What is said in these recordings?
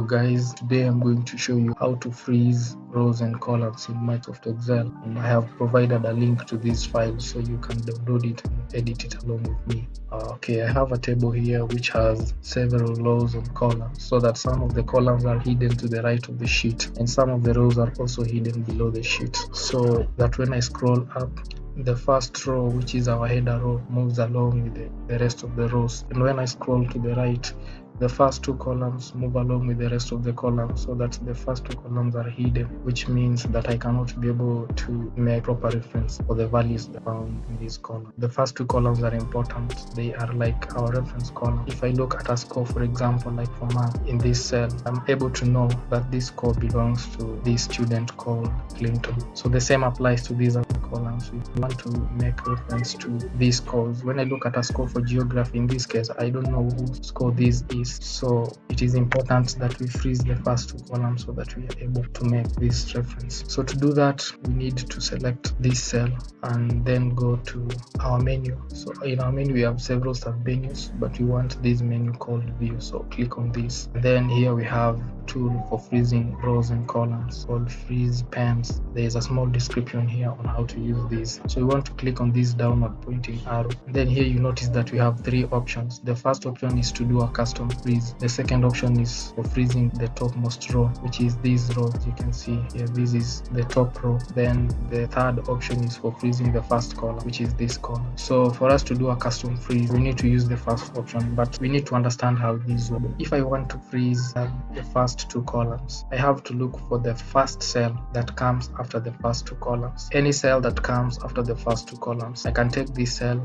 guys, today I'm going to show you how to freeze rows and columns in Microsoft Excel, and I have provided a link to this file so you can download it and edit it along with me. Okay, I have a table here which has several rows and columns, so that some of the columns are hidden to the right of the sheet and some of the rows are also hidden below the sheet, so that when I scroll up, the first row, which is our header row, moves along with the rest of the rows, and when I scroll to the right, the first two columns move along with the rest of the columns, so that the first two columns are hidden, which means that I cannot be able to make proper reference for the values found in this column. The first two columns are important. They are like our reference column. If I look at a score, for example, like for math, in this cell, I'm able to know that this score belongs to this student called Clinton. So the same applies to these other columns. If you want to make reference to these scores, when I look at a score for geography, in this case, I don't know whose score this is. So it is important that we freeze the first two columns so that we are able to make this reference. So to do that, we need to select this cell and then go to our menu. So in our menu we have several sub menus, but we want this menu called view, so click on this. And then here we have tool for freezing rows and columns called freeze pens. There is a small description here on how to use this. So we want to click on this downward pointing arrow. And then here you notice that we have three options. The first option is to do a custom freeze. The second option is for freezing the topmost row, which is this row. As you can see here, this is the top row. Then the third option is for freezing the first column, which is this column. So for us to do a custom freeze, we need to use the first option, but we need to understand how this works. If I want to freeze the first two columns, I have to look for the first cell that comes after the first two columns. Any cell that comes after the first two columns, I can take this cell,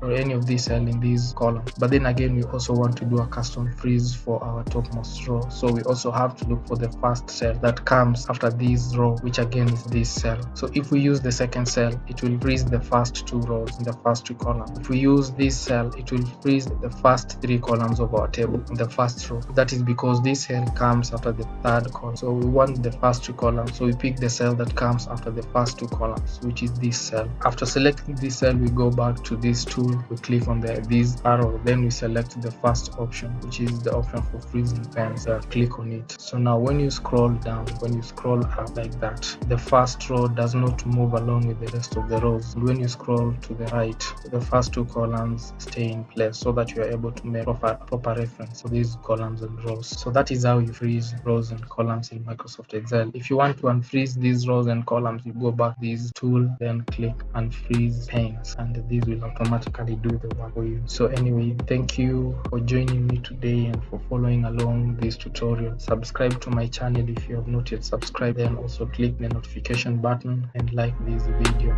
or any of these cells in this column. But then again, we also want to do a custom freeze for our topmost row, so we also have to look for the first cell that comes after this row, which again is this cell. So if we use the second cell, it will freeze the first two rows in the first two columns. If we use this cell, it will freeze the first three columns of our table in the first row. That is because this cell comes after the third column, so we want the first two columns, so we pick the cell that comes after the first two columns, which is this cell. After selecting this cell, we go back to this tool, we click on this arrow, then we select the first option, which is the option for freezing pens. Click on it. So now when you scroll down, when you scroll up like that, the first row does not move along with the rest of the rows. When you scroll to the right, the first two columns stay in place, so that you are able to make proper reference to these columns and rows. So that is how you freeze rows and columns in Microsoft Excel. If you want to unfreeze these rows and columns, you go back this tool, then click unfreeze panes, and this will automatically do the work for you. So anyway, thank you for joining me today and for following along this tutorial. Subscribe to my channel if you have not yet subscribed, then also click the notification button and like this video.